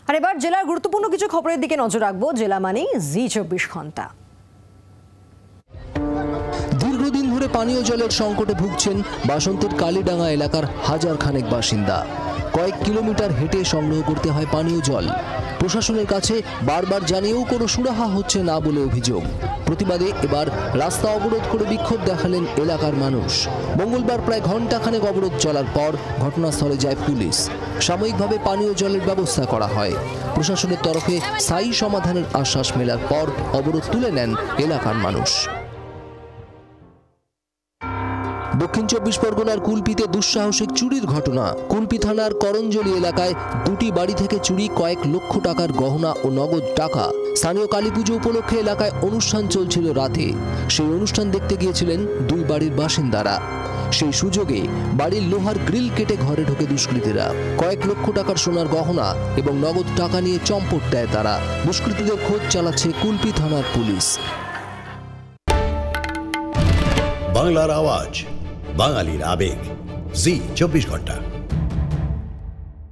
আর এবার জেলার গুরুত্বপূর্ণ কিছু খবরের দিকে নজর রাখবো। জেলা মানেই জি24 ঘন্টা। দীর্ঘদিন ধরে পানীয় জলের সংকটে ভুগছেন বাসন্তীর কালীডাঙ্গা এলাকার হাজার খানেক বাসিন্দা। কয়েক কিলোমিটার হেঁটে সংগ্রহ করতে হয় পানীয় জল। প্রশাসনের কাছে বারবার জানিয়েও কোনো সুরাহা হচ্ছে না বলে অভিযোগ। প্রতিবাদে এবার রাস্তা অবরোধ করে বিক্ষোভ দেখালেন এলাকার মানুষ। মঙ্গলবার প্রায় ঘণ্টাখানেক অবরোধ চলার পর ঘটনাস্থলে যায় পুলিশ। সাময়িকভাবে পানীয় জলের ব্যবস্থা করা হয়। প্রশাসনের তরফে স্থায়ী সমাধানের আশ্বাস মেলার পর অবরোধ তুলে নেন এলাকার মানুষ। দক্ষিণ 24 পরগনার কুলপিতে দুঃসাহসিক চুরির ঘটনা। কুলপি থানার করঞ্জলি এলাকায় দুটি বাড়ি থেকে চুরি কয়েক লক্ষ টাকার গহনা ও নগদ টাকা। স্থানীয় কালীপুজো উপলক্ষে এলাকায় অনুষ্ঠান চলছিল রাতে। সেই অনুষ্ঠান দেখতে গিয়েছিলেন দুই বাড়ির বাসিন্দারা। সেই সুযোগে বাড়ির লোহার গ্রিল কেটে ঘরে ঢোকে দুষ্কৃতীরা। কয়েক লক্ষ টাকার সোনার গহনা এবং নগদ টাকা নিয়ে চম্পট দেয় তারা। দুষ্কৃতীদের খোঁজ চালাচ্ছে কুলপি থানার পুলিশ। বাংলার আওয়াজ, বাঙালির আবেগ, জি24 ঘন্টা।